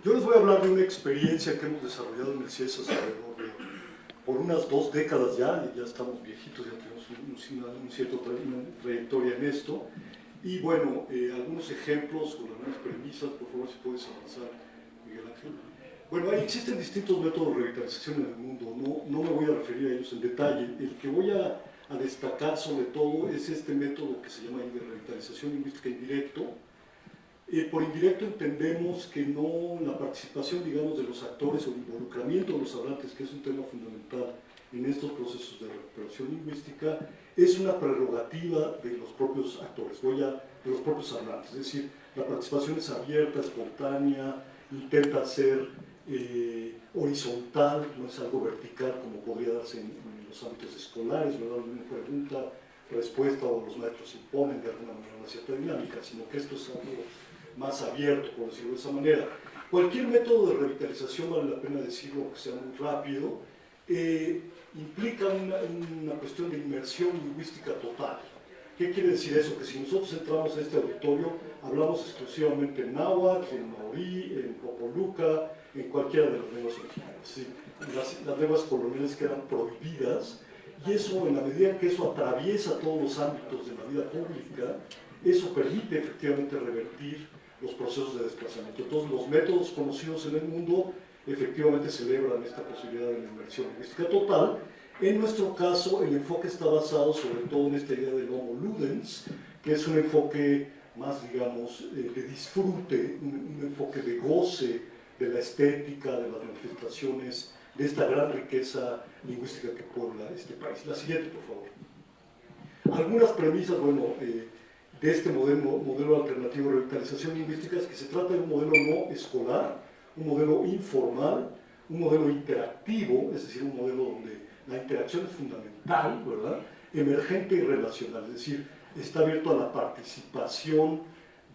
Yo les voy a hablar de una experiencia que hemos desarrollado en el CIESAS alrededor de, por unas 2 décadas ya estamos viejitos, ya tenemos una cierta trayectoria en esto. Y bueno, algunos ejemplos con algunas premisas, por favor, si puedes avanzar, Miguel Ángel. Bueno, ahí existen distintos métodos de revitalización en el mundo, no me voy a referir a ellos en detalle. El que voy a destacar sobre todo es este método que se llama de revitalización lingüística indirecto. Por indirecto entendemos que no la participación, digamos, de los actores o el involucramiento de los hablantes, que es un tema fundamental en estos procesos de recuperación lingüística, es una prerrogativa de los propios actores, de los propios hablantes. Es decir, la participación es abierta, espontánea, intenta ser horizontal, no es algo vertical como podría darse en los ámbitos escolares, ¿verdad? Una pregunta, respuesta o los maestros imponen de alguna manera una cierta dinámica, sino que esto es algo más abierto, por decirlo de esa manera. Cualquier método de revitalización, vale la pena decirlo, que sea muy rápido, implica una cuestión de inmersión lingüística total. ¿Qué quiere decir eso? Que si nosotros entramos a este auditorio, hablamos exclusivamente en náhuatl, en maorí, en popoluca, en cualquiera de las lenguas originales. ¿Sí? Las lenguas coloniales quedan prohibidas, y eso, en la medida que eso atraviesa todos los ámbitos de la vida pública, eso permite efectivamente revertir los procesos de desplazamiento. Entonces, los métodos conocidos en el mundo efectivamente celebran esta posibilidad de la inmersión lingüística total. En nuestro caso, el enfoque está basado sobre todo en esta idea del homo ludens, que es un enfoque más, digamos, de disfrute, un enfoque de goce de la estética, de las manifestaciones, de esta gran riqueza lingüística que puebla este país. La siguiente, por favor. Algunas premisas, bueno, de este modelo alternativo de revitalización lingüística es que se trata de un modelo no escolar, un modelo informal, un modelo interactivo, es decir, un modelo donde la interacción es fundamental, ¿verdad? Emergente y relacional, es decir, está abierto a la participación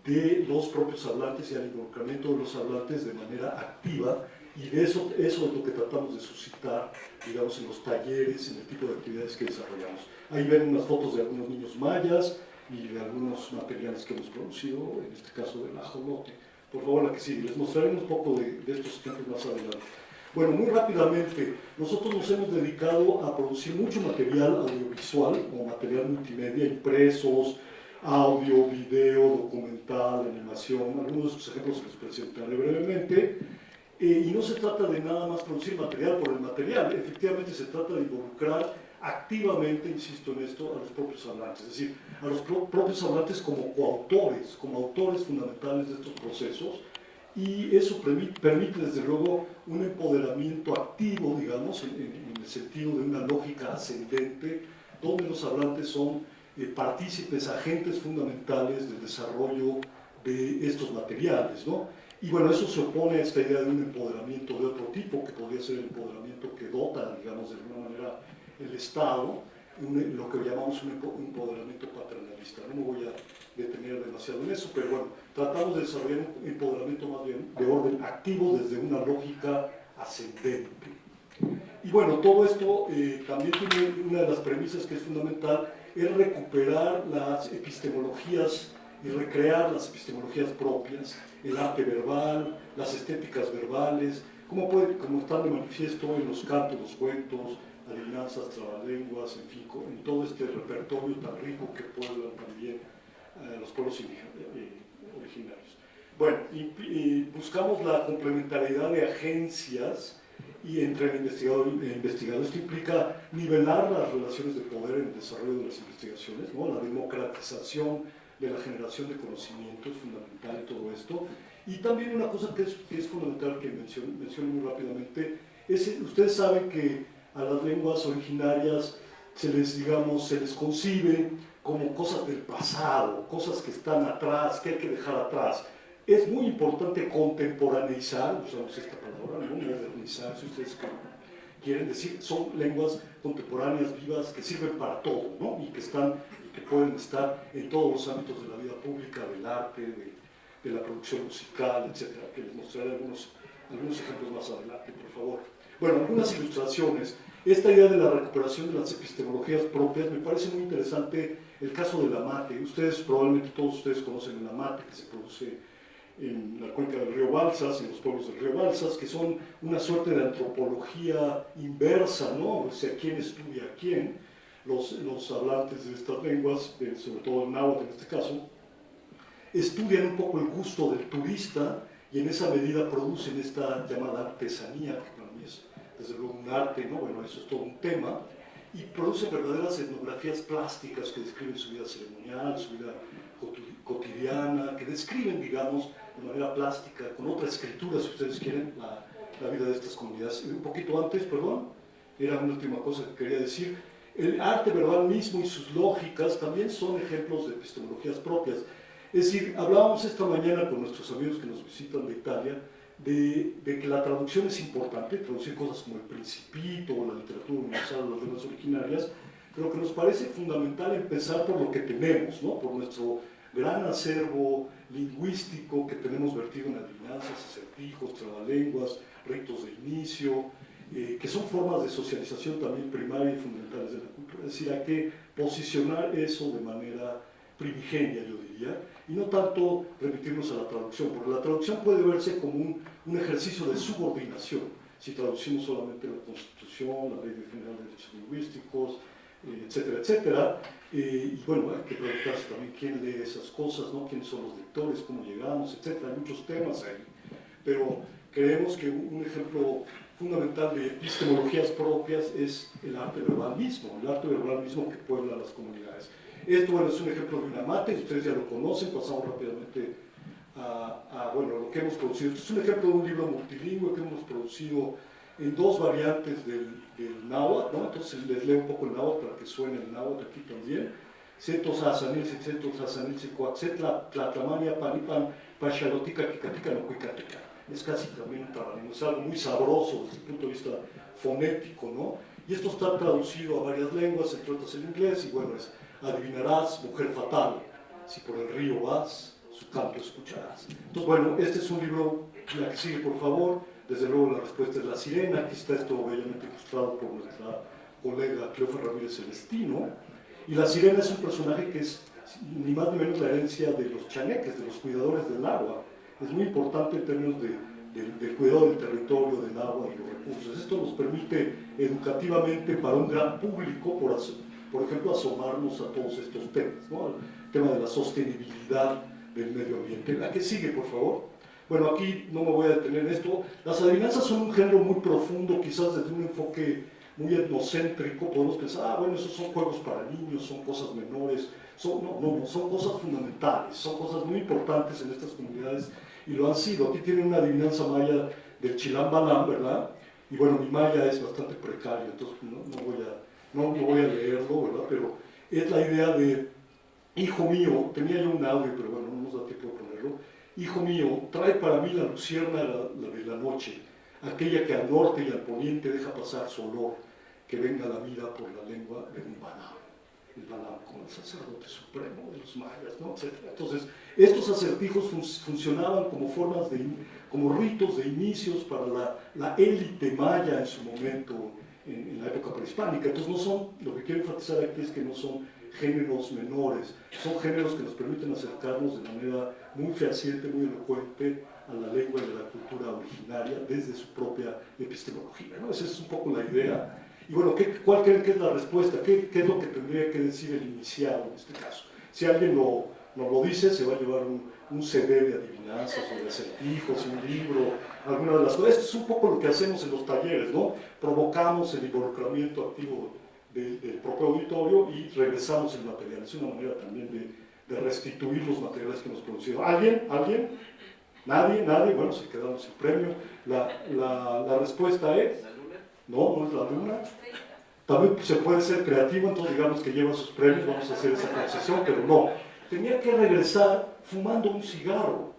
de los propios hablantes y al involucramiento de los hablantes de manera activa, y de eso es lo que tratamos de suscitar, digamos, en los talleres, en el tipo de actividades que desarrollamos. Ahí ven unas fotos de algunos niños mayas y de algunos materiales que hemos producido, en este caso del ajolote. Por favor, la que sigue. Les mostraré un poco de estos ejemplos más adelante. Bueno, muy rápidamente, nosotros nos hemos dedicado a producir mucho material audiovisual o material multimedia, impresos, audio, video, documental, animación. Algunos de estos ejemplos se los presentaré brevemente. Y no se trata de nada más producir material por el material, efectivamente se trata de involucrar activamente, insisto en esto, a los propios hablantes, es decir, a los propios hablantes como coautores, como autores fundamentales de estos procesos, y eso permite desde luego un empoderamiento activo, digamos, en el sentido de una lógica ascendente, donde los hablantes son partícipes, agentes fundamentales del desarrollo de estos materiales, ¿no? Y bueno, eso se opone a esta idea de un empoderamiento de otro tipo, que podría ser el empoderamiento que dota, digamos, de alguna manera el Estado, lo que llamamos un empoderamiento paternalista. No me voy a detener demasiado en eso, pero bueno, tratamos de desarrollar un empoderamiento más bien de orden activo desde una lógica ascendente. Y bueno, todo esto también tiene una de las premisas que es fundamental, es recuperar las epistemologías y recrear las epistemologías propias, el arte verbal, las estéticas verbales, como están de manifiesto en los cantos, los cuentos, adivinanzas, trabalenguas, en fin, en todo este repertorio tan rico que pueblan también los pueblos originarios. Bueno, y buscamos la complementariedad de agencias y entre el investigador y el investigador. Esto implica nivelar las relaciones de poder en el desarrollo de las investigaciones, ¿no? La democratización de la generación de conocimiento es fundamental en todo esto. Y también una cosa que es fundamental, que menciono muy rápidamente, es, ustedes saben que a las lenguas originarias se les concibe como cosas del pasado, cosas que están atrás, que hay que dejar atrás. Es muy importante contemporaneizar, usamos esta palabra, ¿no? Modernizar, si ustedes quieren decir, son lenguas contemporáneas, vivas, que sirven para todo, ¿no? Y que pueden estar en todos los ámbitos de la vida pública, del arte, de la producción musical, etcétera, que les mostraré algunos ejemplos más adelante, por favor. Bueno, algunas ilustraciones. Esta idea de la recuperación de las epistemologías propias me parece muy interesante el caso del amate. Probablemente todos ustedes conocen el amate que se produce en la cuenca del río Balsas, en los pueblos del río Balsas, que son una suerte de antropología inversa, ¿no? O sea, quién estudia a quién. Los hablantes de estas lenguas, sobre todo el náhuatl en este caso, estudian un poco el gusto del turista y en esa medida producen esta llamada artesanía, que para mí es desde luego un arte, ¿no? Bueno, eso es todo un tema, y producen verdaderas etnografías plásticas que describen su vida ceremonial, su vida cotidiana, que describen, digamos, de manera plástica, con otra escritura, si ustedes quieren, la vida de estas comunidades. Un poquito antes, perdón, era una última cosa que quería decir. El arte verbal mismo y sus lógicas también son ejemplos de epistemologías propias. Es decir, hablábamos esta mañana con nuestros amigos que nos visitan de Italia de que la traducción es importante, traducir cosas como el Principito o la literatura universal o las lenguas originarias, pero que nos parece fundamental empezar por lo que tenemos, ¿no? Por nuestro gran acervo lingüístico que tenemos vertido en adivinanzas, acertijos, trabalenguas, ritos de inicio, que son formas de socialización también primaria y fundamentales de la cultura. Es decir, hay que posicionar eso de manera primigenia, yo diría, y no tanto remitirnos a la traducción, porque la traducción puede verse como un ejercicio de subordinación, si traducimos solamente la Constitución, la Ley General de Derechos Lingüísticos, etcétera, etcétera, y bueno, hay que preguntarse también quién lee esas cosas, ¿no? Quiénes son los lectores, cómo llegamos, etcétera, hay muchos temas ahí, pero creemos que un ejemplo fundamental de epistemologías propias es el arte verbal mismo que puebla las comunidades. Esto, bueno, es un ejemplo de una mate, ustedes ya lo conocen, pasamos rápidamente bueno, lo que hemos producido. Este es un ejemplo de un libro multilingüe que hemos producido en dos variantes del náhuatl, ¿no? Entonces les leo un poco el náhuatl para que suene el náhuatl aquí también. Cetos asanilse, cetos asanilse, coaxetla, tlatlamania, panipan, pachalotica, kicatica, no cuicatica. Es casi también un trabalenguo, es algo muy sabroso desde el punto de vista fonético, ¿no? Y esto está traducido a varias lenguas, entre otras el inglés, y bueno, es adivinarás, mujer fatal, si por el río vas, su canto escucharás. Entonces, bueno, este es un libro, la que sigue, por favor. Desde luego la respuesta es La Sirena. Aquí está esto bellamente ilustrado por nuestra colega Cleofa Ramírez Celestino. Y La Sirena es un personaje que es ni más ni menos la herencia de los chaneques, de los cuidadores del agua. Es muy importante en términos del cuidado del territorio, del agua y los recursos. Esto nos permite educativamente para un gran público, por ejemplo, asomarnos a todos estos temas, ¿no? El tema de la sostenibilidad del medio ambiente. ¿La que sigue, por favor? Bueno, aquí no me voy a detener en esto. Las adivinanzas son un género muy profundo, quizás desde un enfoque muy etnocéntrico. Podemos pensar, bueno, esos son juegos para niños, son cosas menores. No, son cosas fundamentales, son cosas muy importantes en estas comunidades y lo han sido. Aquí tienen una adivinanza maya del Chilam Balam, ¿verdad? Y bueno, mi maya es bastante precario, entonces no voy a leerlo, ¿verdad? Pero es la idea de, hijo mío, tenía yo un audio, pero bueno, no nos da tiempo de ponerlo. Hijo mío, trae para mí la luciérnaga de la noche, aquella que al norte y al poniente deja pasar su olor, que venga la vida por la lengua de un Balam. El Balam como el sacerdote supremo de los mayas, ¿no? Etcétera. Entonces, estos acertijos funcionaban como formas como ritos de inicios para la élite maya en su momento, en la época prehispánica. Entonces, no son, lo que quiero enfatizar aquí es que no son géneros menores, son géneros que nos permiten acercarnos de manera muy fehaciente, muy elocuente a la lengua y a la cultura originaria desde su propia epistemología, ¿no? Esa es un poco la idea. Y bueno, ¿cuál creen que es la respuesta? ¿Qué es lo que tendría que decir el iniciado en este caso? Si alguien nos lo dice, se va a llevar un CD de adivinanzas o de acertijos, un libro, alguna de las cosas. Esto es un poco lo que hacemos en los talleres, ¿no? Provocamos el involucramiento activo del propio auditorio y regresamos el material. Es una manera también de restituir los materiales que hemos producido. ¿Alguien? ¿Nadie? Bueno, se quedaron sin premio. La respuesta es... No es la luna. También se puede ser creativo, entonces digamos que lleva sus premios, vamos a hacer esa concesión, pero no. Tenía que regresar fumando un cigarro,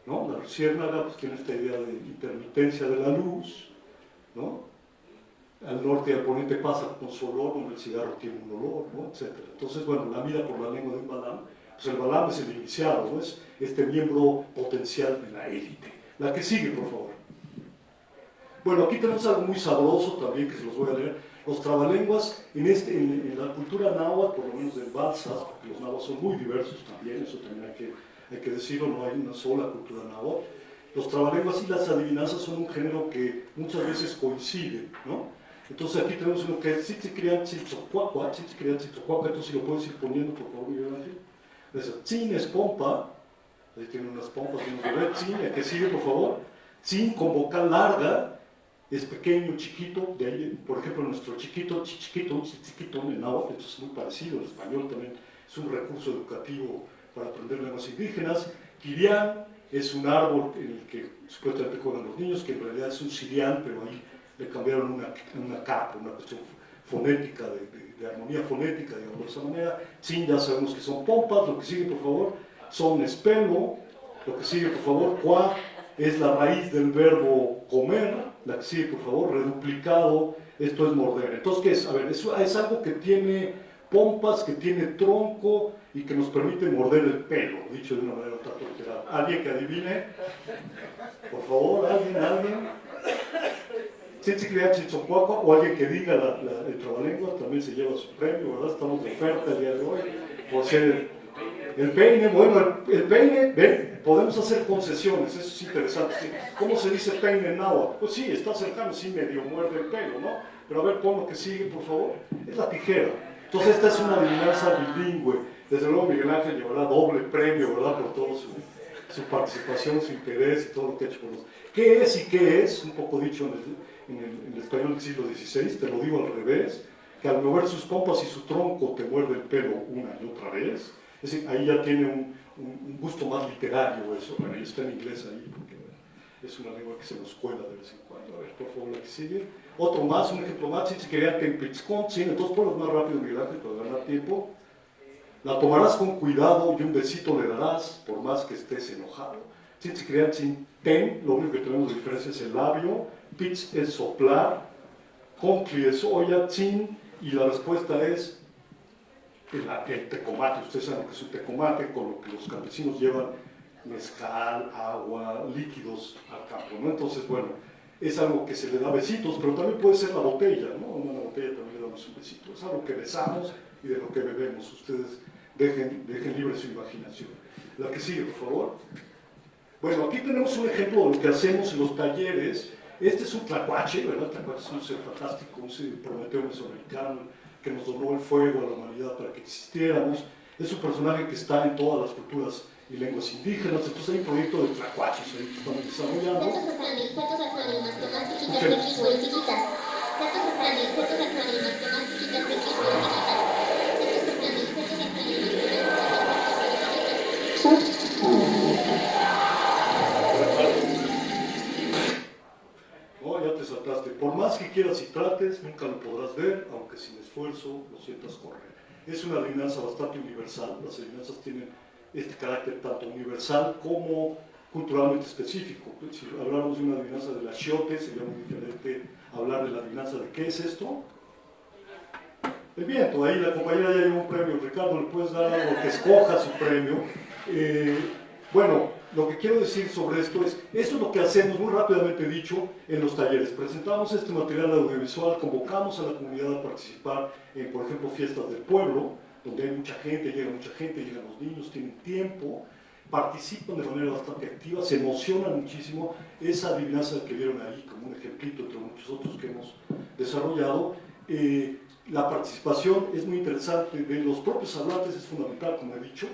¿no? La luciérnaga pues tiene esta idea de intermitencia de la luz, ¿no? Al norte y al poniente pasa con su olor, donde el cigarro tiene un olor, ¿no? Etcétera. Entonces, bueno, la vida por la lengua de un Balam, pues el Balam es el iniciado, ¿no? Es este miembro potencial de la élite. La que sigue, por favor. Bueno, aquí tenemos algo muy sabroso también que se los voy a leer. Los trabalenguas, en la cultura náhuatl, por lo menos del Balsas, porque los náhuatl son muy diversos también, eso también hay que hay que decirlo, no hay una sola cultura náhuatl. Los trabalenguas y las adivinanzas son un género que muchas veces coinciden, ¿no? Entonces aquí tenemos uno que es Tzitzicrián Tzitzocuacua, entonces si lo puedes ir poniendo, por favor, Miguel Ángel. Tzin es pompa, ahí tiene unas pompas, Tzin, el que sigue, por favor. Tzin con vocal larga, es pequeño, chiquito, de ahí, por ejemplo, nuestro chiquito, chiquito en náhuatl, esto es muy parecido, el español también es un recurso educativo para aprender lenguas indígenas. Quirián es un árbol en el que supuestamente juegan los niños, que en realidad es un cirián, pero ahí le cambiaron una capa, una cuestión fonética, de armonía fonética, digamos de esa manera. Tzin ya sabemos que son pompas, lo que sigue, por favor, son espelo, lo que sigue, por favor, cuá es la raíz del verbo comer, la que sigue, por favor, reduplicado, esto es morder. Entonces, ¿qué es? A ver, es algo que tiene pompas, que tiene tronco y que nos permite morder el pelo, dicho de una manera tanto literal. ¿Alguien que adivine? Por favor, ¿alguien? Tzitzicrián Tzitzocuacua, o alguien que diga el trabalengua, también se lleva su premio, ¿verdad? Estamos de oferta el día de hoy. Por ser el peine, bueno, el peine, ven, podemos hacer concesiones, eso es interesante. ¿Sí? ¿Cómo se dice peine en náhuatl? Pues sí, está cercano, sí, medio muerde el pelo, ¿no? Pero a ver, pon lo que sigue, por favor. Es la tijera. Entonces esta es una adivinanza bilingüe. Desde luego Miguel Ángel llevará doble premio, ¿verdad? Por toda su participación, su interés y todo lo que ha hecho por nosotros. ¿Qué es y qué es? Un poco dicho en el español del siglo XVI, te lo digo al revés, que al mover sus pompas y su tronco te muerde el pelo una y otra vez. Es decir, ahí ya tiene un gusto más literario eso. Bueno, y está en inglés ahí, porque bueno, es una lengua que se nos cuela de vez en cuando. A ver, por favor, la que sigue. Otro más, un ejemplo más, si quería que en Pitzcontzin, entonces ponlos más rápido, Miguel Ángel, para ganar tiempo. La tomarás con cuidado y un besito le darás, por más que estés enojado. Tzitzicrián ten, lo único que tenemos de diferencia es el labio. Pitz es soplar, concli es olla, tzin, y la respuesta es el tecomate. Ustedes saben que es un tecomate con lo que los campesinos llevan mezcal, agua, líquidos al campo, ¿no? Entonces, bueno, es algo que se le da besitos, pero también puede ser la botella, ¿no? En una botella también le damos un besito. Es algo que besamos y de lo que bebemos. Ustedes dejen libre su imaginación. La que sigue, por favor. Bueno, aquí tenemos un ejemplo de lo que hacemos en los talleres. Este es un tlacuache, ¿verdad? Tlacuache es un ser fantástico, un ser prometeo mesoamericano que nos donó el fuego a la humanidad para que existiéramos. Es un personaje que está en todas las culturas y lenguas indígenas. Entonces hay un proyecto de tlacuaches ahí que estamos desarrollando. No, ya te saltaste. Por más que quieras y trates, nunca lo podrás ver, aunque sin esfuerzo lo sientas correr. Es una adivinanza bastante universal. Las adivinanzas tienen este carácter tanto universal como culturalmente específico. Si hablamos de una adivinanza de la Xiote, sería muy diferente hablar de la adivinanza de ¿qué es esto? El viento. Ahí la compañera ya llevó un premio. Ricardo, le puedes dar algo que escoja su premio. Bueno, lo que quiero decir sobre esto es lo que hacemos, muy rápidamente dicho, en los talleres. Presentamos este material audiovisual, convocamos a la comunidad a participar en, por ejemplo, fiestas del pueblo, donde hay mucha gente, llegan los niños, tienen tiempo, participan de manera bastante activa, se emocionan muchísimo. Esa adivinanza que vieron ahí como un ejemplito entre muchos otros que hemos desarrollado, la participación es muy interesante, de los propios hablantes es fundamental, como he dicho.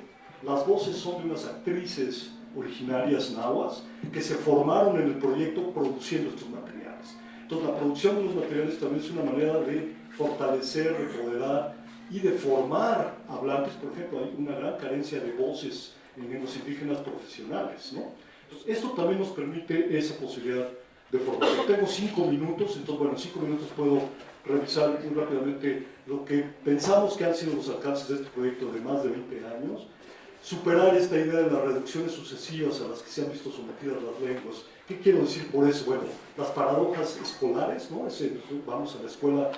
Las voces son de unas actrices originarias nahuas que se formaron en el proyecto produciendo estos materiales. Entonces la producción de los materiales también es una manera de fortalecer, de empoderar y de formar hablantes. Por ejemplo, hay una gran carencia de voces en lenguas indígenas profesionales, ¿no? Entonces, esto también nos permite esa posibilidad de formación. Tengo 5 minutos, entonces bueno, en 5 minutos puedo revisar muy rápidamente lo que pensamos que han sido los alcances de este proyecto de más de 20 años. Superar esta idea de las reducciones sucesivas a las que se han visto sometidas las lenguas. ¿Qué quiero decir por eso? Bueno, las paradojas escolares, ¿no? Vamos a la escuela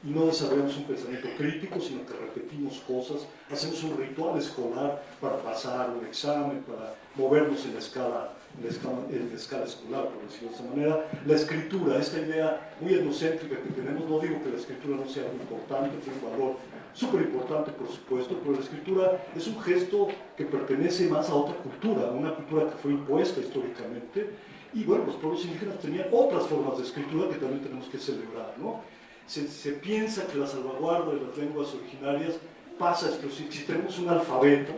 y no desarrollamos un pensamiento crítico, sino que repetimos cosas, hacemos un ritual escolar para pasar un examen, para movernos en la escala en la escala escolar, por decirlo de esa manera. La escritura, esta idea muy etnocéntrica que tenemos, no digo que la escritura no sea algo importante, tiene un valor súper importante, por supuesto, pero la escritura es un gesto que pertenece más a otra cultura, a una cultura que fue impuesta históricamente, y bueno, los pueblos indígenas tenían otras formas de escritura que también tenemos que celebrar, ¿no? Se piensa que la salvaguarda de las lenguas originarias pasa esto, si tenemos un alfabeto,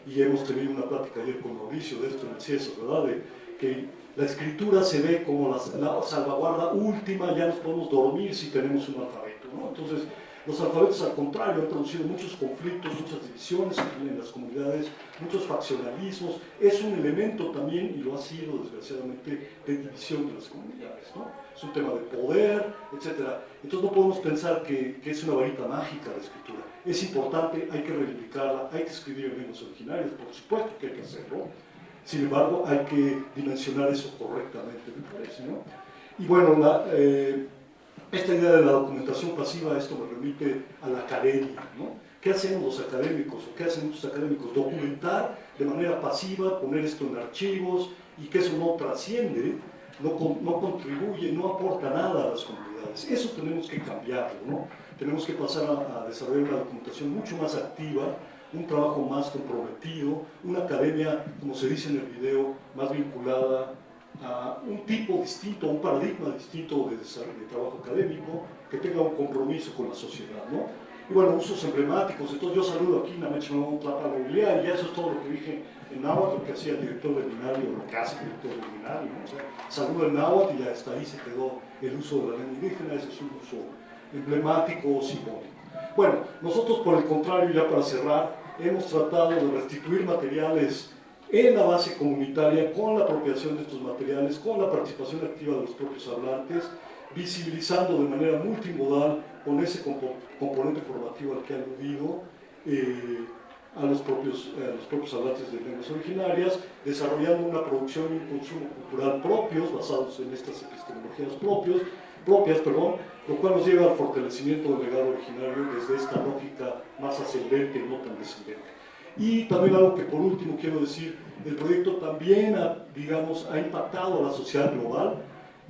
y hemos tenido una plática ayer con Mauricio de esto en el CIESO, ¿verdad? De que la escritura se ve como la salvaguarda última, ya nos podemos dormir si tenemos un alfabeto, ¿no? Entonces, los alfabetos, al contrario, han producido muchos conflictos, muchas divisiones en las comunidades, muchos faccionalismos. Es un elemento también, y lo ha sido desgraciadamente, de división de las comunidades, ¿no? Es un tema de poder, etc. Entonces no podemos pensar que es una varita mágica la escritura. Es importante, hay que reivindicarla, hay que escribir en lenguas originarias, por supuesto que hay que hacerlo. Sin embargo, hay que dimensionar eso correctamente, me parece, ¿no? Y bueno, esta idea de la documentación pasiva, esto me remite a la academia, ¿no? ¿Qué hacemos los académicos, o qué hacen muchos académicos? Documentar de manera pasiva, poner esto en archivos, y que eso no trasciende, no contribuye, no aporta nada a las comunidades. Eso tenemos que cambiarlo, ¿no? Tenemos que pasar a desarrollar una documentación mucho más activa, un trabajo más comprometido, una academia, como se dice en el video, más vinculada a un tipo distinto, a un paradigma distinto de trabajo académico, que tenga un compromiso con la sociedad, ¿no? Y bueno, usos emblemáticos. Entonces yo saludo aquí en la Mecha Tlapa Movilidad, y eso es todo lo que dije en náhuatl, lo que hacía el director del binario, lo que hace el director del binario, ¿no? O sea, saludo en náhuatl y hasta ahí se quedó el uso de la lengua indígena. Ese es un uso emblemático, simbólico. Bueno, nosotros por el contrario, ya para cerrar, hemos tratado de restituir materiales en la base comunitaria, con la apropiación de estos materiales, con la participación activa de los propios hablantes, visibilizando de manera multimodal, con ese componente formativo al que he aludido, a los propios hablantes de lenguas originarias, desarrollando una producción y un consumo cultural propios, basados en estas epistemologías propias, lo cual nos lleva al fortalecimiento del legado originario desde esta lógica más ascendente y no tan descendente. Y también algo que por último quiero decir, el proyecto también ha impactado a la sociedad global.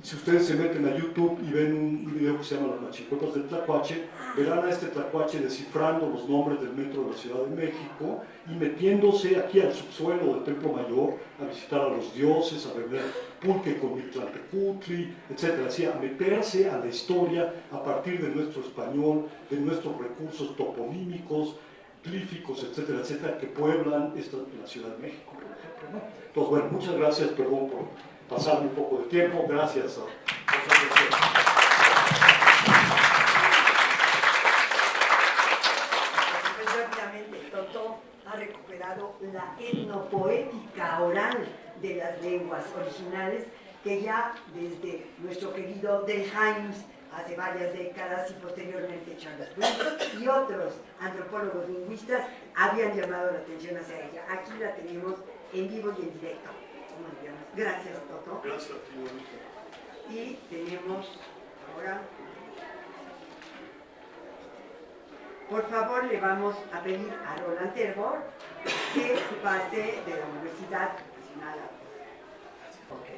Si ustedes se meten a YouTube y ven un video que se llama Las Machicuepas del Tlacuache, verán a este Tlacuache descifrando los nombres del metro de la Ciudad de México y metiéndose aquí al subsuelo del Templo Mayor a visitar a los dioses, a beber pulque con Mictlantecutli, etc. Así, a meterse a la historia a partir de nuestro español, de nuestros recursos toponímicos, glíficos, etcétera, etcétera, que pueblan la Ciudad de México, por ejemplo, ¿no? Entonces, bueno, muchas gracias, perdón por pasarme un poco de tiempo, gracias a Rápidamente, Totó ha recuperado la etnopoética oral de las lenguas originales, que ya desde nuestro querido Del Heims hace varias décadas y posteriormente Charles Brooks y otros antropólogos lingüistas habían llamado la atención hacia ella. Aquí la tenemos en vivo y en directo. Gracias, Toto. Gracias. Y tenemos ahora, por favor, le vamos a pedir a Roland Terbor que pase de la Universidad Nacional. Okay.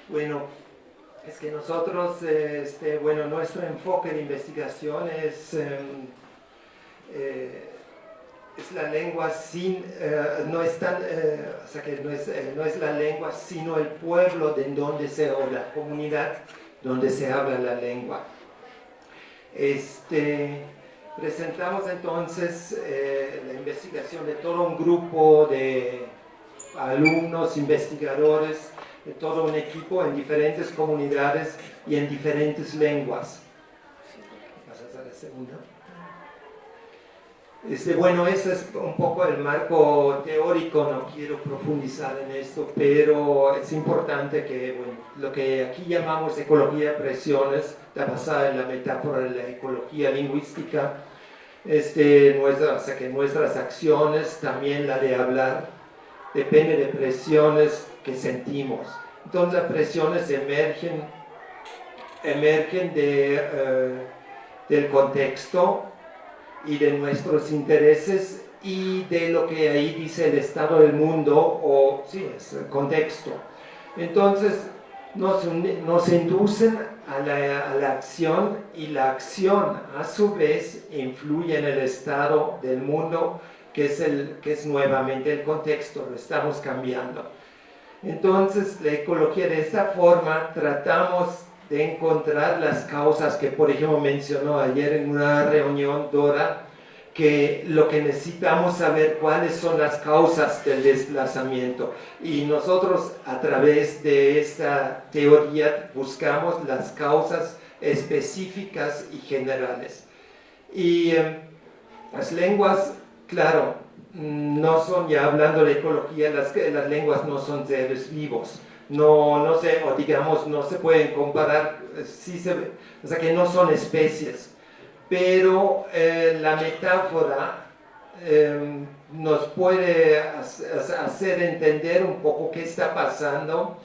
Bueno, es que nosotros, bueno, nuestro enfoque de investigación es la lengua sin, no es tan, o sea que no es la lengua, sino el pueblo de donde o la comunidad donde se habla la lengua. Presentamos entonces la investigación de todo un grupo de alumnos, investigadores, de todo un equipo en diferentes comunidades y en diferentes lenguas. ¿Pasas a la segunda? Bueno, ese es un poco el marco teórico, no quiero profundizar en esto, pero es importante que, bueno, lo que aquí llamamos ecología de presiones, está basada en la metáfora de la ecología lingüística, o sea que nuestras acciones, también la de hablar, depende de presiones que sentimos. Entonces las presiones emergen del contexto y de nuestros intereses y de lo que ahí dice el estado del mundo, o sí, es el contexto. Entonces nos inducen a la acción, y la acción a su vez influye en el estado del mundo, que es nuevamente el contexto, lo estamos cambiando. Entonces, la ecología, de esta forma tratamos de encontrar las causas que, por ejemplo, mencionó ayer en una reunión Dora, que lo que necesitamos saber cuáles son las causas del desplazamiento, y nosotros a través de esta teoría buscamos las causas específicas y generales. Y las lenguas, claro, no son, ya hablando de ecología, las lenguas no son seres vivos, no se, o digamos, no se pueden comparar, o sea que no son especies. Pero la metáfora nos puede hacer entender un poco qué está pasando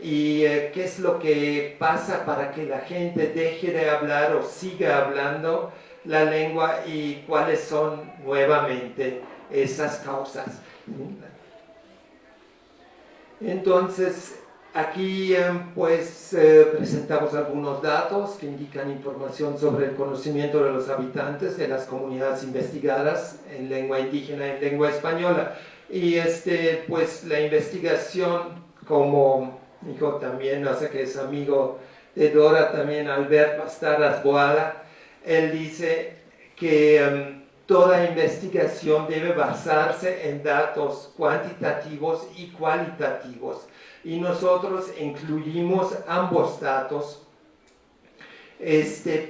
y qué es lo que pasa para que la gente deje de hablar o siga hablando la lengua, y cuáles son nuevamente esas causas. Entonces, aquí presentamos algunos datos que indican información sobre el conocimiento de los habitantes de las comunidades investigadas en lengua indígena y en lengua española. Y pues la investigación, como dijo también, o sea que es amigo de Dora también, Albert Bastaras Boada, él dice que toda investigación debe basarse en datos cuantitativos y cualitativos. Y nosotros incluimos ambos datos,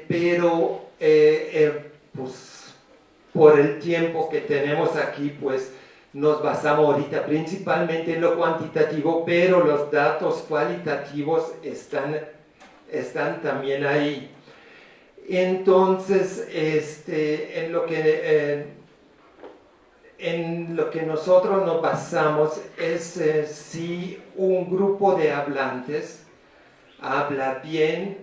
pero pues, por el tiempo que tenemos aquí, pues nos basamos ahorita principalmente en lo cuantitativo, pero los datos cualitativos están también ahí. Entonces, en lo que nosotros nos basamos es si un grupo de hablantes habla bien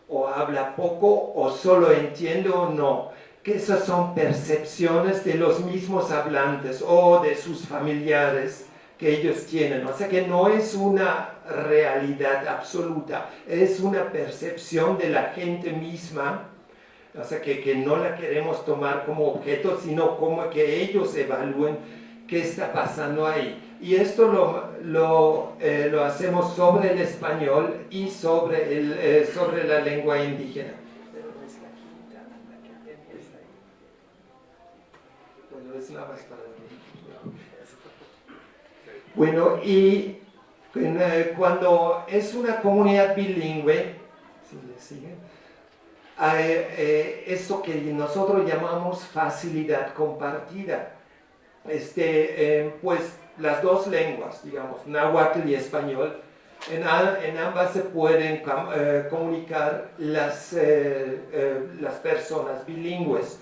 o habla poco o solo entiende o no, que esas son percepciones de los mismos hablantes o de sus familiares que ellos tienen. O sea que no es una realidad absoluta, es una percepción de la gente misma. O sea que no la queremos tomar como objeto, sino como que ellos evalúen qué está pasando ahí. Y esto lo hacemos sobre el español y sobre la lengua indígena. Bueno, y cuando es una comunidad bilingüe, ¿sí le siguen? Esto que nosotros llamamos facilidad compartida. Pues las dos lenguas, digamos, náhuatl y español, en ambas se pueden comunicar las personas bilingües,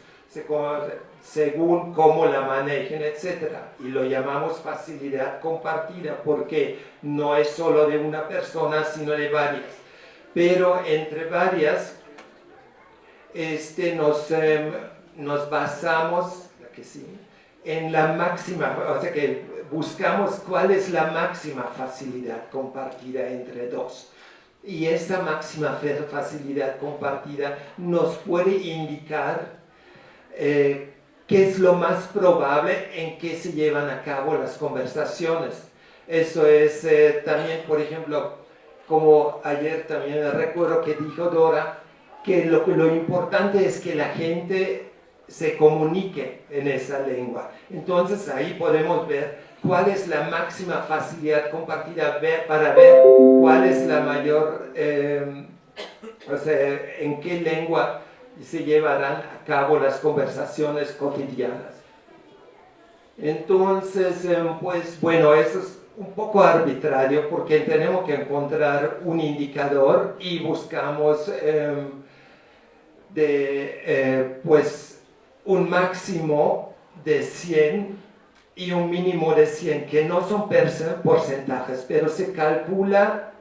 según cómo la manejen, etc. Y lo llamamos facilidad compartida porque no es solo de una persona, sino de varias. Pero entre varias, nos basamos en la máxima, o sea que buscamos cuál es la máxima facilidad compartida entre dos. Y esa máxima facilidad compartida nos puede indicar qué es lo más probable en que se llevan a cabo las conversaciones. Eso es también, por ejemplo, como ayer también recuerdo que dijo Dora, que lo importante es que la gente se comunique en esa lengua. Entonces ahí podemos ver cuál es la máxima facilidad compartida para ver cuál es la mayor, o sea, en qué lengua se llevarán a cabo las conversaciones cotidianas. Entonces, pues bueno, eso es un poco arbitrario porque tenemos que encontrar un indicador y buscamos pues un máximo de 100 y un mínimo de 100, que no son porcentajes, pero se calcula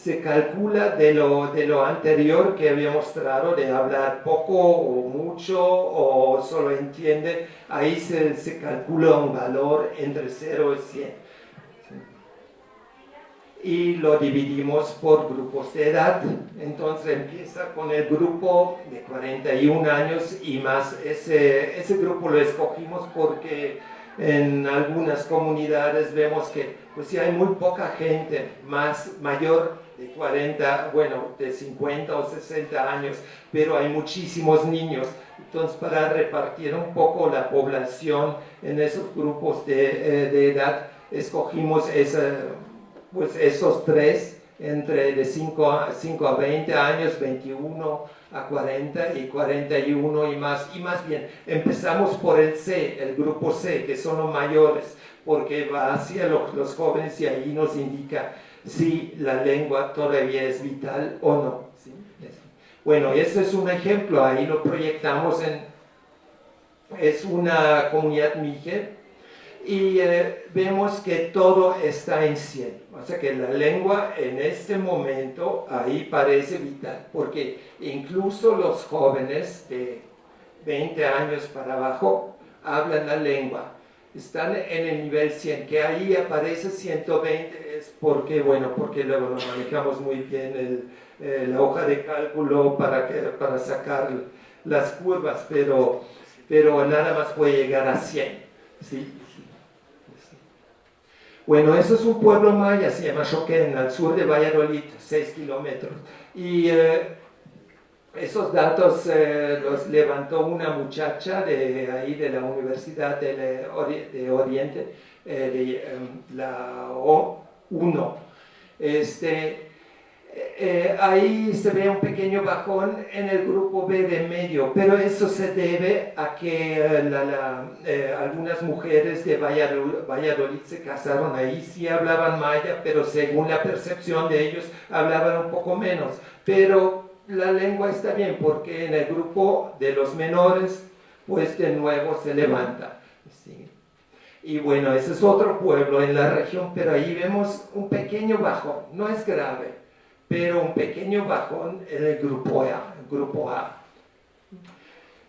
de lo anterior que había mostrado, de hablar poco o mucho o solo entiende, ahí se calcula un valor entre 0 y 100. y lo dividimos por grupos de edad. Entonces empieza con el grupo de 41 años y más. Ese grupo lo escogimos porque en algunas comunidades vemos que pues sí hay muy poca gente mayor de 40, bueno, de 50 o 60 años, pero hay muchísimos niños. Entonces, para repartir un poco la población en esos grupos de edad, escogimos pues esos tres, entre de 5 a 20 años, 21 a 40 y 41 y más. Y más bien, empezamos por el C, el grupo C, que son los mayores, porque va hacia los jóvenes y ahí nos indica si la lengua todavía es vital o no. ¿Sí? Bueno, este es un ejemplo, ahí lo proyectamos es una comunidad mije, y vemos que todo está en 100, o sea que la lengua en este momento ahí parece vital, porque incluso los jóvenes de 20 años para abajo hablan la lengua, están en el nivel 100, que ahí aparece 120, es porque luego nos manejamos muy bien la hoja de cálculo para sacar las curvas, pero nada más puede llegar a 100, ¿sí? Bueno, eso es un pueblo maya, se llama Xoquén, al sur de Valladolid, 6 kilómetros. Y esos datos los levantó una muchacha de ahí de la Universidad de Oriente, la O1. Ahí se ve un pequeño bajón en el grupo B de medio, pero eso se debe a que algunas mujeres de Valladolid se casaron ahí, sí hablaban maya, pero según la percepción de ellos hablaban un poco menos, pero la lengua está bien porque en el grupo de los menores pues de nuevo se levanta, ¿sí? Y bueno, ese es otro pueblo en la región, pero ahí vemos un pequeño bajón, no es grave, pero un pequeño bajón en el grupo A.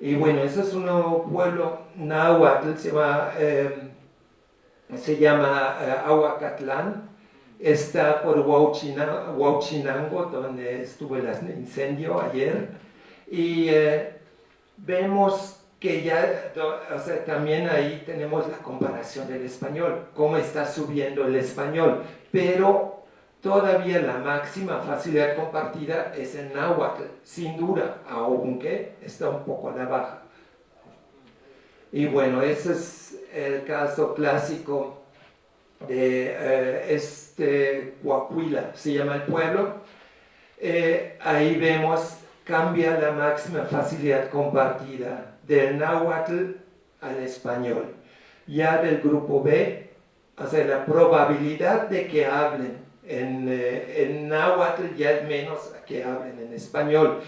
Y bueno, ese es un pueblo náhuatl, se llama Ahuacatlán, está por Huauchinango, donde estuvo el incendio ayer, y vemos que ya, o sea, también ahí tenemos la comparación del español, cómo está subiendo el español, pero todavía la máxima facilidad compartida es en náhuatl, sin duda, aunque está un poco a la baja. Y bueno, ese es el caso clásico de Coahuila, se llama el pueblo. Ahí vemos, cambia la máxima facilidad compartida del náhuatl al español. Ya del grupo B, o sea, la probabilidad de que hablen en náhuatl ya es menos que hablen en español.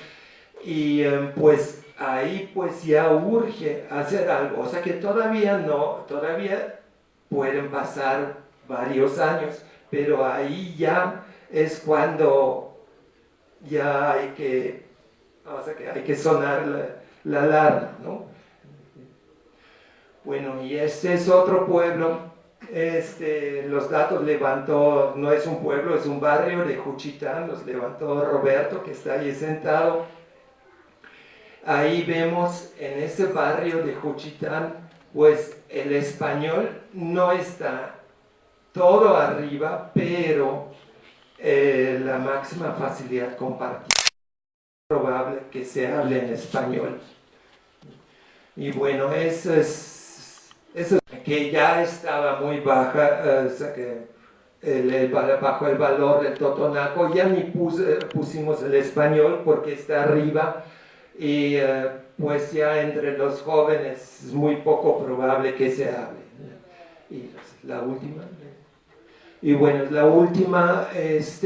Y pues ahí pues ya urge hacer algo, o sea que todavía pueden pasar varios años, pero ahí ya es cuando ya hay que sonar la alarma, ¿no? Bueno, y este es otro pueblo, los datos levantó, no es un pueblo, es un barrio de Juchitán, los levantó Roberto, que está ahí sentado. Ahí vemos en ese barrio de Juchitán, pues el español no está todo arriba, pero la máxima facilidad compartida es probable que se hable en español. Y bueno, eso es que ya estaba muy baja, o sea que bajo el valor del totonaco, ya ni pusimos el español porque está arriba. Y pues ya entre los jóvenes es muy poco probable que se hable. Y la última. Y bueno, la última, pues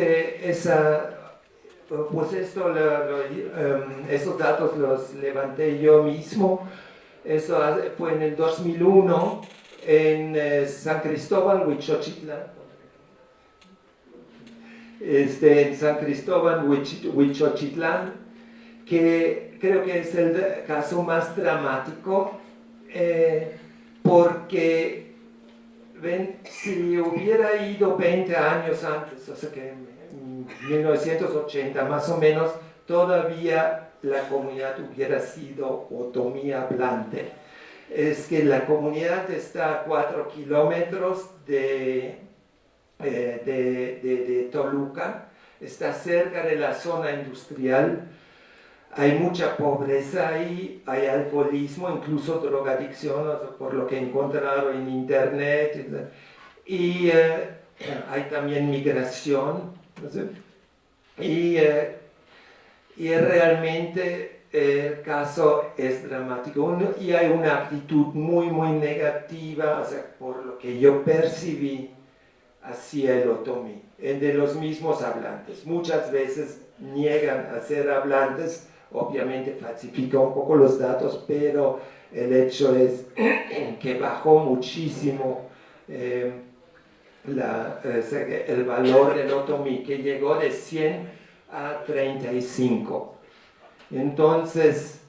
esos datos los levanté yo mismo. Eso fue en el 2001 en San Cristóbal, Huichochitlán. En San Cristóbal, Huichochitlán, que creo que es el caso más dramático porque si hubiera ido 20 años antes, o sea que en 1980 más o menos, todavía la comunidad hubiera sido otomí hablante. Es que la comunidad está a 4 kilómetros de Toluca, está cerca de la zona industrial, hay mucha pobreza ahí, hay alcoholismo, incluso drogadicción, por lo que he encontrado en internet, y hay también migración, ¿no sé? Y realmente el caso es dramático y hay una actitud muy, muy negativa, o sea, por lo que yo percibí hacia el otomí, de los mismos hablantes. Muchas veces niegan a ser hablantes, obviamente falsifica un poco los datos, pero el hecho es que bajó muchísimo el valor del otomí, que llegó de 100 a 35. Entonces,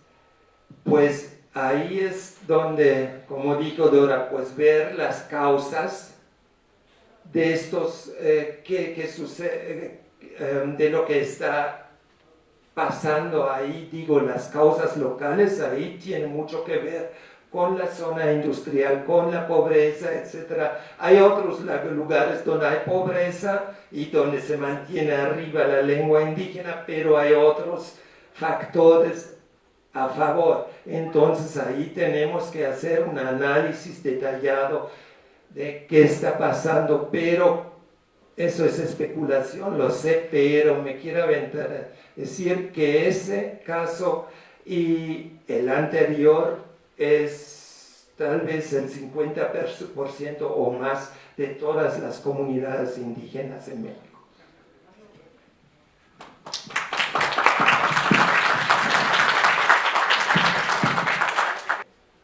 pues ahí es donde, como dijo Dora, pues ver las causas de estos, que sucede, de lo que está pasando ahí, digo, las causas locales, ahí tiene mucho que ver con la zona industrial, con la pobreza, etc. Hay otros lugares donde hay pobreza y donde se mantiene arriba la lengua indígena, pero hay otros factores a favor. Entonces ahí tenemos que hacer un análisis detallado de qué está pasando, pero eso es especulación, lo sé, pero me quiero aventar a decir que ese caso y el anterior es tal vez el 50% o más de todas las comunidades indígenas en México.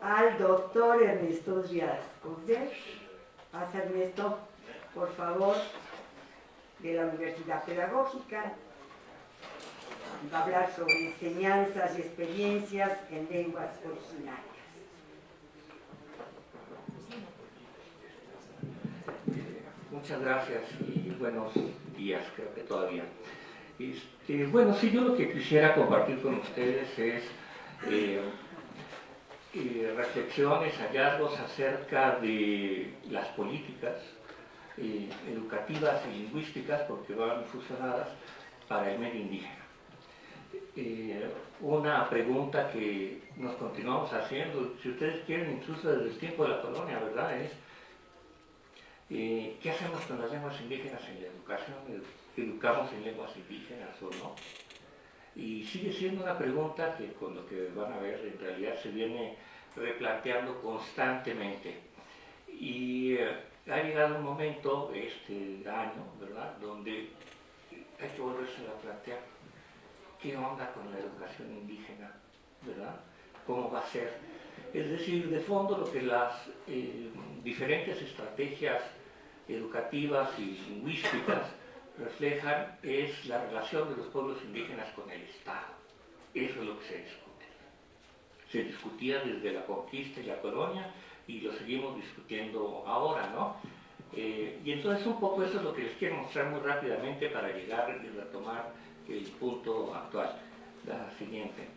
Al doctor Ernesto Díaz Corder. Haz Ernesto, por favor, de la Universidad Pedagógica. Va a hablar sobre enseñanzas y experiencias en lenguas originarias. Muchas gracias y buenos días, creo que todavía. Bueno, sí, yo lo que quisiera compartir con ustedes es reflexiones, hallazgos acerca de las políticas educativas y lingüísticas, porque van fusionadas, para el medio indígena. Una pregunta que nos continuamos haciendo, si ustedes quieren, incluso desde el tiempo de la colonia, ¿verdad?, es ¿qué hacemos con las lenguas indígenas en la educación? ¿Educamos en lenguas indígenas o no? Y sigue siendo una pregunta que, con lo que van a ver, en realidad se viene replanteando constantemente. Y ha llegado un momento este año, ¿verdad?, donde hay que volverse a plantear qué onda con la educación indígena, ¿verdad? ¿Cómo va a ser? Es decir, de fondo lo que las diferentes estrategias educativas y lingüísticas reflejan es la relación de los pueblos indígenas con el Estado. Eso es lo que se discute. Se discutía desde la conquista y la colonia y lo seguimos discutiendo ahora, ¿no? Y entonces un poco eso es lo que les quiero mostrar muy rápidamente para llegar y retomar el punto actual, la siguiente.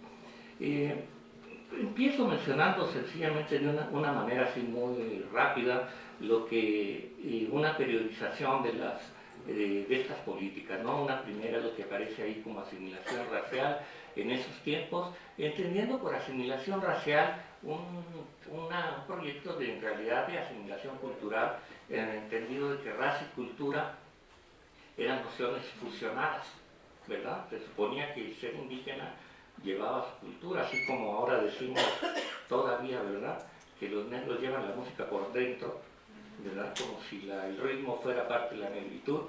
Empiezo mencionando sencillamente de una manera así muy rápida lo que una periodización de estas políticas, ¿no? Una primera, lo que aparece ahí como asimilación racial en esos tiempos, entendiendo por asimilación racial un proyecto en realidad de asimilación cultural, en el entendido de que raza y cultura eran nociones fusionadas, ¿verdad? Se suponía que el ser indígena llevaba su cultura, así como ahora decimos todavía, ¿verdad?, que los negros llevan la música por dentro, ¿verdad?, como si el ritmo fuera parte de la negritud,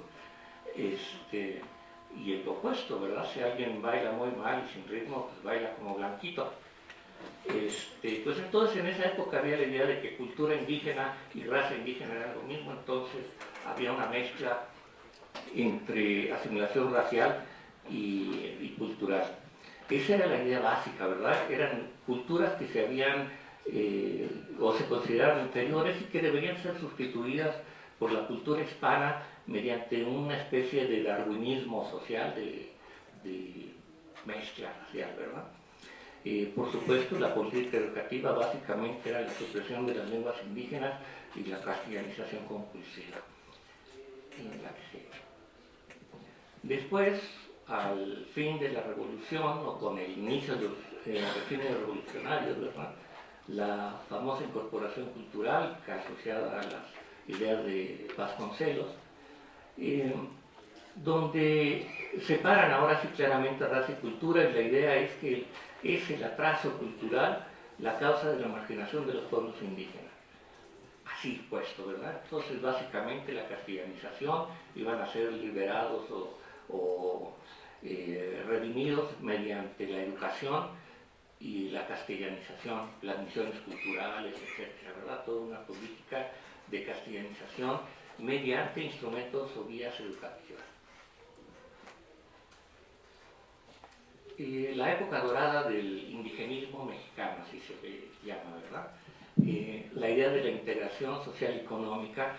y el opuesto, ¿verdad?, si alguien baila muy mal y sin ritmo, pues baila como blanquito. Pues entonces en esa época había la idea de que cultura indígena y raza indígena eran lo mismo, entonces había una mezcla entre asimilación racial y cultural. Esa era la idea básica, ¿verdad? Eran culturas que se habían o se consideraron inferiores y que deberían ser sustituidas por la cultura hispana mediante una especie de darwinismo social, de mezcla racial, ¿verdad? Por supuesto, la política educativa básicamente era la supresión de las lenguas indígenas y la castellanización compulsiva. Después, al fin de la revolución, o con el inicio de los regímenes revolucionarios, ¿verdad?, la famosa incorporación cultural, que asociada a las ideas de Vasconcelos, donde separan ahora sí claramente raza y cultura, y la idea es que es el atraso cultural la causa de la marginación de los pueblos indígenas. Así puesto, ¿verdad? Entonces, básicamente, la castellanización iban a ser liberados o redimidos mediante la educación y la castellanización, las misiones culturales, etcétera, ¿verdad? Toda una política de castellanización mediante instrumentos o vías educativas. La época dorada del indigenismo mexicano, así se llama, ¿verdad? La idea de la integración social y económica,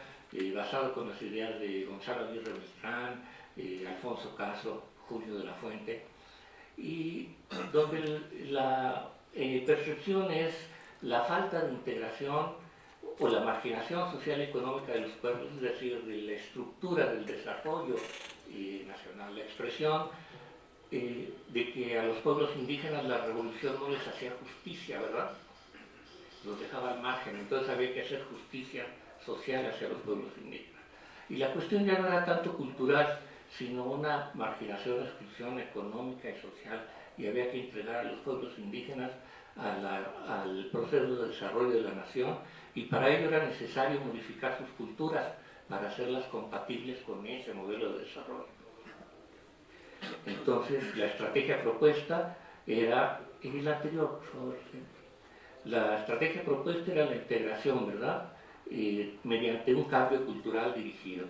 basada con las ideas de Gonzalo Aguirre Beltrán, Alfonso Caso, Julio de la Fuente, y donde la percepción es la falta de integración o la marginación social y económica de los pueblos, es decir, de la estructura del desarrollo nacional, la expresión de que a los pueblos indígenas la revolución no les hacía justicia, ¿verdad? Los dejaba al margen, entonces había que hacer justicia social hacia los pueblos indígenas. Y la cuestión ya no era tanto cultural, sino una marginación, exclusión económica y social, y había que entregar a los pueblos indígenas al proceso de desarrollo de la nación, y para ello era necesario modificar sus culturas para hacerlas compatibles con ese modelo de desarrollo. Entonces, la estrategia propuesta era, en la anterior, por favor, ¿sí? La estrategia propuesta era la integración, ¿verdad? Mediante un cambio cultural dirigido.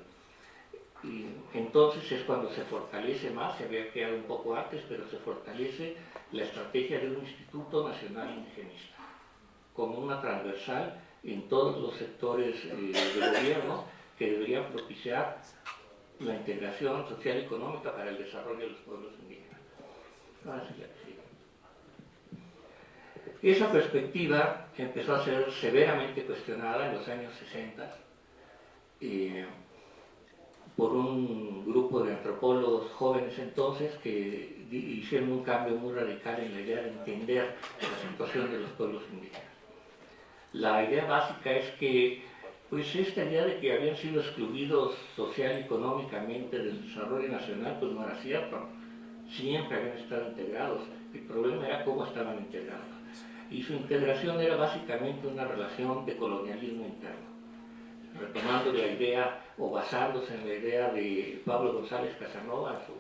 Y entonces es cuando se fortalece más, se había creado un poco antes, pero se fortalece la estrategia de un Instituto Nacional Indigenista, como una transversal en todos los sectores de gobierno que deberían propiciar la integración social y económica para el desarrollo de los pueblos indígenas. Ahora sí, la que sigue. Esa perspectiva empezó a ser severamente cuestionada en los años 60 por un grupo de antropólogos jóvenes entonces que hicieron un cambio muy radical en la idea de entender la situación de los pueblos indígenas. La idea básica es que pues esta idea de que habían sido excluidos social y económicamente del desarrollo nacional, pues no era cierto. Siempre habían estado integrados. El problema era cómo estaban integrados. Y su integración era básicamente una relación de colonialismo interno. Retomando la idea, o basándose en la idea de Pablo González Casanova, su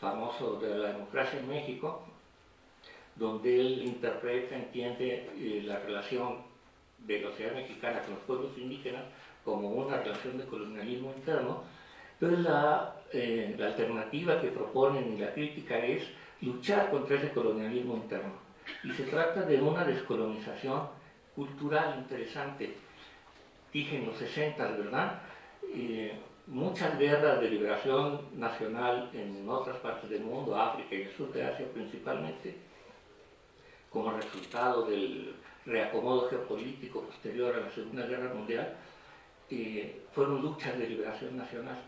famoso de la democracia en México, donde él interpreta, entiende la relación de la sociedad mexicana con los pueblos indígenas como una relación de colonialismo interno. Entonces la alternativa que proponen y la crítica es luchar contra ese colonialismo interno. Y se trata de una descolonización cultural interesante. Dije en los 60, ¿verdad? Muchas guerras de liberación nacional en otras partes del mundo, África y el sur de Asia principalmente, como resultado del reacomodo geopolítico posterior a la Segunda Guerra Mundial, fueron luchas de liberación nacional.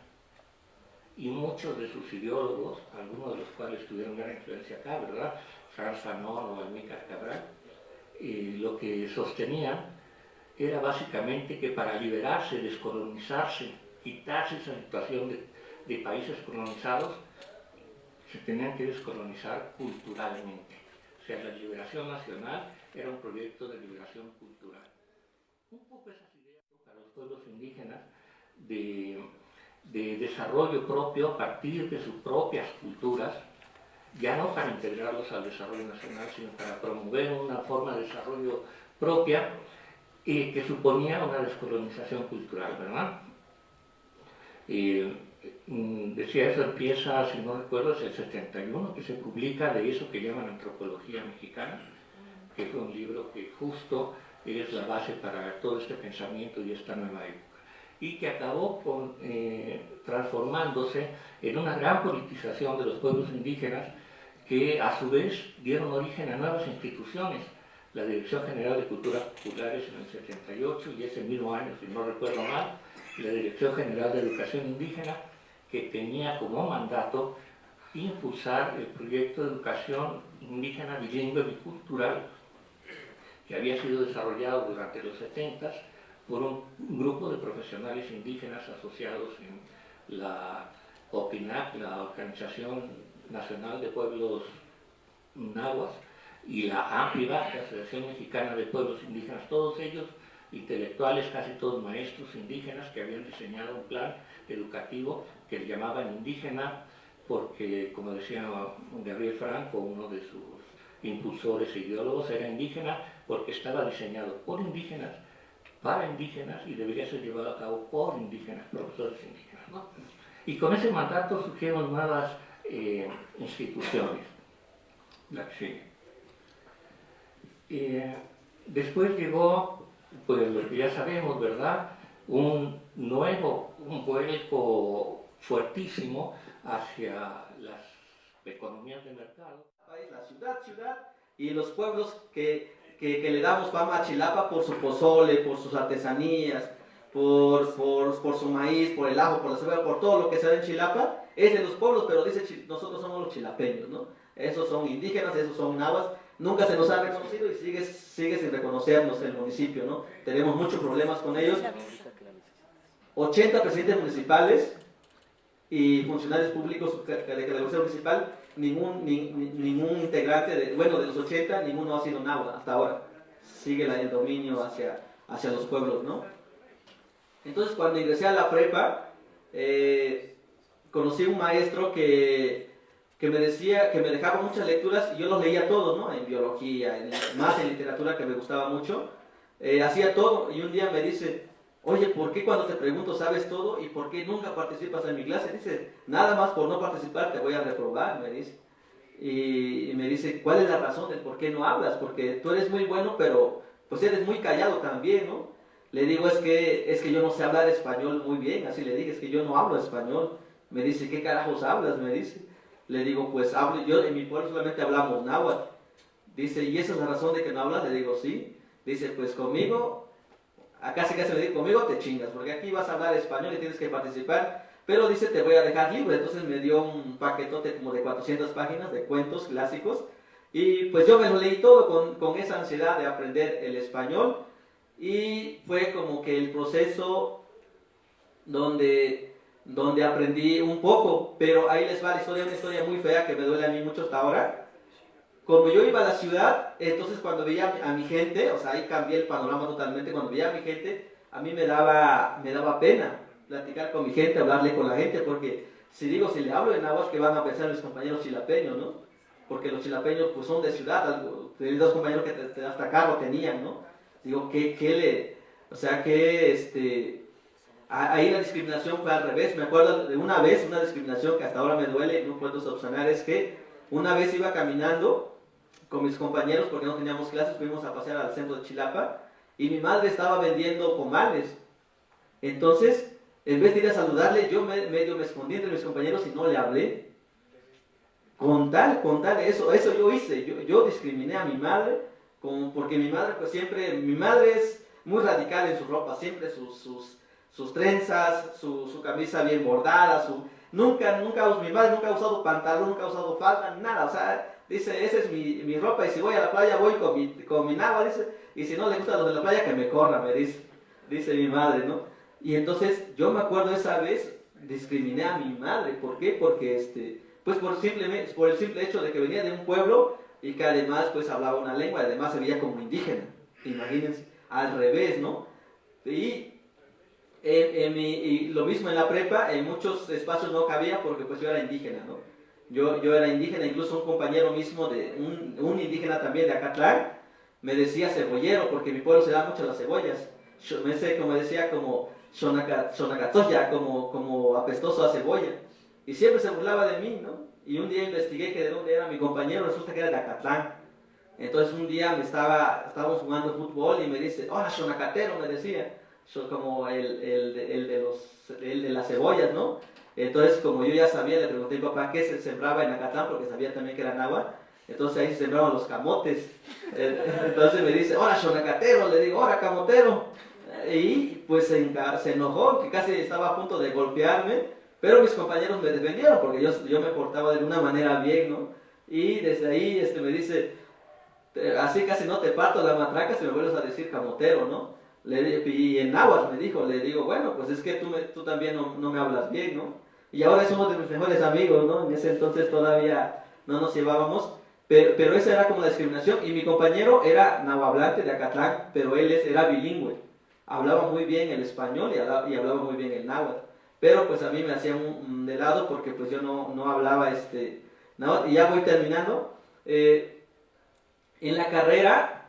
Y muchos de sus ideólogos, algunos de los cuales tuvieron gran influencia acá, ¿verdad? Frantz Fanon o Amílcar Cabral, lo que sostenían era básicamente que para liberarse, descolonizarse, quitarse esa situación de países colonizados, se tenían que descolonizar culturalmente. O sea, la liberación nacional era un proyecto de liberación cultural. Un poco esas ideas para los pueblos indígenas de desarrollo propio a partir de sus propias culturas, ya no para integrarlos al desarrollo nacional, sino para promover una forma de desarrollo propia que suponía una descolonización cultural, ¿verdad? Decía, eso empieza, si no recuerdo, es el 71, que se publica de eso que llaman Antropología Mexicana, que fue un libro que justo es la base para todo este pensamiento y esta nueva época, y que acabó transformándose en una gran politización de los pueblos indígenas que a su vez dieron origen a nuevas instituciones. La Dirección General de Culturas Populares en el 78 y ese mismo año, si no recuerdo mal, la Dirección General de Educación Indígena, que tenía como mandato impulsar el proyecto de educación indígena bilingüe bicultural que había sido desarrollado durante los 70 por un grupo de profesionales indígenas asociados en la OPINAC, la Organización Nacional de Pueblos Nahuas, y la AMPIBA, la Asociación Mexicana de Pueblos Indígenas, todos ellos intelectuales, casi todos maestros indígenas que habían diseñado un plan educativo que le llamaban indígena porque, como decía Gabriel Franco, uno de sus impulsores e ideólogos, era indígena porque estaba diseñado por indígenas, para indígenas y debería ser llevado a cabo por indígenas, profesores indígenas, ¿no? Y con ese mandato surgieron nuevas instituciones. La que sigue. Después llegó, pues lo que ya sabemos, ¿verdad? Un vuelco fuertísimo hacia las economías de mercado. La ciudad y los pueblos que le damos fama a Chilapa por su pozole, por sus artesanías, por su maíz, por el ajo, por la cebolla, por todo lo que se da en Chilapa, es de los pueblos, pero dice nosotros somos los chilapeños, ¿no? Esos son indígenas, esos son nahuas. Nunca se nos ha reconocido y sigue sin reconocernos el municipio, ¿no? Tenemos muchos problemas con ellos. 80 presidentes municipales y funcionarios públicos de la Universidad Municipal, ningún integrante, de los 80, ninguno ha sido náhuatl hasta ahora. Sigue el dominio hacia los pueblos, ¿no? Entonces, cuando ingresé a la prepa, conocí un maestro que me decía, que me dejaba muchas lecturas y yo los leía todos, ¿no? En biología, más en literatura, que me gustaba mucho. Hacía todo y un día me dice: oye, ¿por qué cuando te pregunto sabes todo y por qué nunca participas en mi clase? Dice: nada más por no participar te voy a reprobar, me dice. Y me dice: ¿cuál es la razón del por qué no hablas? Porque tú eres muy bueno, pero pues eres muy callado también, ¿no? Le digo: es que yo no sé hablar español muy bien, así le dije, es que yo no hablo español. Me dice: ¿qué carajos hablas? Me dice. Le digo: pues yo en mi pueblo solamente hablamos náhuatl. Dice: ¿y esa es la razón de que no hablas? Le digo: sí. Dice: pues conmigo, casi me dice, conmigo te chingas, porque aquí vas a hablar español y tienes que participar, pero dice: te voy a dejar libre. Entonces me dio un paquetote como de 400 páginas de cuentos clásicos, y pues yo me lo leí todo con esa ansiedad de aprender el español, y fue como que el proceso donde aprendí un poco, pero ahí les va la historia, una historia muy fea que me duele a mí mucho hasta ahora. Como yo iba a la ciudad, entonces cuando veía a mi gente, o sea, ahí cambié el panorama totalmente. Cuando veía a mi gente, a mí me daba pena platicar con mi gente, hablarle con la gente, porque si le hablo en náhuatl, ¿qué van a pensar mis compañeros chilapeños, no? Porque los chilapeños pues son de ciudad, tenía dos compañeros que hasta carro tenían, ¿no? Digo, ahí la discriminación fue al revés. Me acuerdo de una vez, una discriminación que hasta ahora me duele, no puedo subsanar, es que una vez iba caminando con mis compañeros, porque no teníamos clases, fuimos a pasear al centro de Chilapa, y mi madre estaba vendiendo comales. Entonces, en vez de ir a saludarle, yo medio me escondí entre mis compañeros y no le hablé. Con tal, eso yo hice. Yo discriminé a mi madre, porque mi madre pues siempre, mi madre es muy radical en su ropa, siempre sus trenzas, su camisa bien bordada, mi madre nunca ha usado pantalón, nunca ha usado falda, nada, o sea, dice: esa es mi ropa, y si voy a la playa voy con mi náhuatl, dice, y si no le gusta los de la playa que me corra, me dice mi madre, ¿no? Y entonces yo me acuerdo esa vez, discriminé a mi madre. ¿Por qué? Porque pues por el simple hecho de que venía de un pueblo y que además pues hablaba una lengua, y además se veía como indígena, imagínense, al revés, ¿no? Y lo mismo en la prepa, en muchos espacios no cabía porque pues yo era indígena, ¿no? Yo era indígena, incluso un compañero mismo, un indígena también de Acatlán, me decía cebollero, porque en mi pueblo se dan mucho las cebollas. Me decía como Xonacatoya, como apestoso a cebolla. Y siempre se burlaba de mí, ¿no? Y un día investigué que de dónde era mi compañero, resulta que era de Acatlán. Entonces un día estábamos jugando fútbol y me dice, hola, Xonacatero, me decía, como el de las cebollas, ¿no? Entonces, como yo ya sabía, le pregunté a mi papá qué se sembraba en Acatlán, porque sabía también que era náhuatl. Entonces ahí se sembraban los camotes. Entonces me dice, hola, Xonacatero, le digo, hola, camotero. Y pues se enojó, que casi estaba a punto de golpearme, pero mis compañeros me defendieron, porque yo me portaba de una manera bien, ¿no? Y desde ahí me dice, así casi no te parto la matraca si me vuelves a decir camotero, ¿no? Y en náhuatl me dijo, le digo, bueno, pues es que tú también no me hablas bien, ¿no? Y ahora somos de mis mejores amigos, ¿no? En ese entonces todavía no nos llevábamos, pero esa era como la discriminación. Y mi compañero era nahuablante de Acatlán, pero él era bilingüe. Hablaba muy bien el español y hablaba muy bien el náhuatl. Pero pues a mí me hacían de lado porque pues yo no hablaba náhuatl. Y ya voy terminando. En la carrera,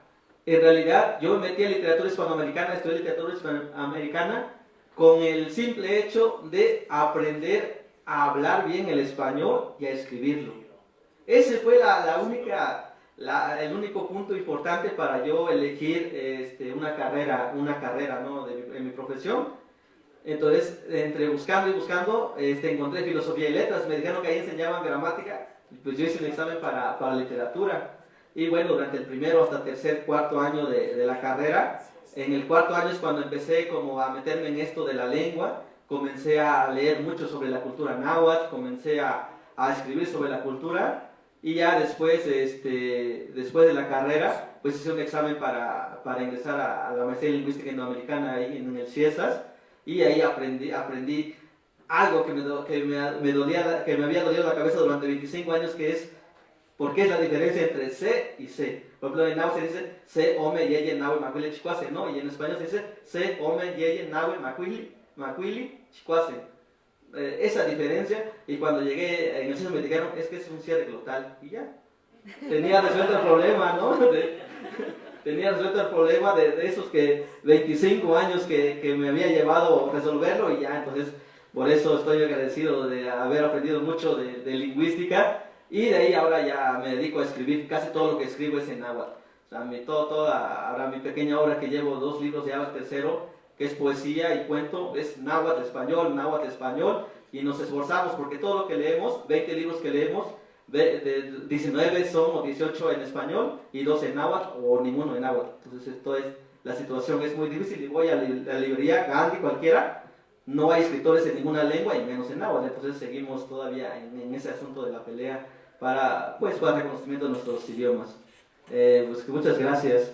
en realidad, yo me metí a literatura hispanoamericana, estudié literatura hispanoamericana con el simple hecho de aprender a hablar bien el español y a escribirlo. Ese fue el único punto importante para yo elegir una carrera, ¿no? en mi profesión. Entonces, entre buscando y buscando, encontré filosofía y letras. Me dijeron que ahí enseñaban gramática, pues yo hice un examen para literatura. Y bueno, durante el primero hasta tercer, cuarto año de la carrera, en el cuarto año es cuando empecé como a meterme en esto de la lengua, comencé a leer mucho sobre la cultura náhuatl, comencé a escribir sobre la cultura, y ya después de la carrera, pues hice un examen para ingresar a la maestría en lingüística indoamericana ahí en el CIESAS, y ahí aprendí algo que me había dolido la cabeza durante 25 años, que es ¿por qué es la diferencia entre C y C? Por ejemplo, en náhuatl se dice C, ome, yeye, nahue, macuili, chicuase, ¿no? Y en español se dice C, ome, yeye, nahue, macuili, chicuase. Esa diferencia, y cuando llegué en el CIESAS me dijeron, es que es un cierre glotal, y ya. Tenía resuelto el problema, ¿no? Tenía resuelto el problema de esos 25 años que me había llevado a resolverlo, y ya, entonces, por eso estoy agradecido de haber aprendido mucho de lingüística. Y de ahí ahora ya me dedico a escribir, casi todo lo que escribo es en náhuatl. O sea, ahora mi pequeña obra que llevo 2 libros, ya el tercero, que es poesía y cuento, es náhuatl español, y nos esforzamos porque todo lo que leemos, 20 libros que leemos, 19 son o 18 en español y 2 en náhuatl o ninguno en náhuatl. Entonces la situación es muy difícil y voy a la librería, Gandhi, cualquiera, no hay escritores en ninguna lengua y menos en náhuatl. Entonces seguimos todavía en ese asunto de la pelea para reconocimiento de nuestros idiomas. Pues muchas gracias.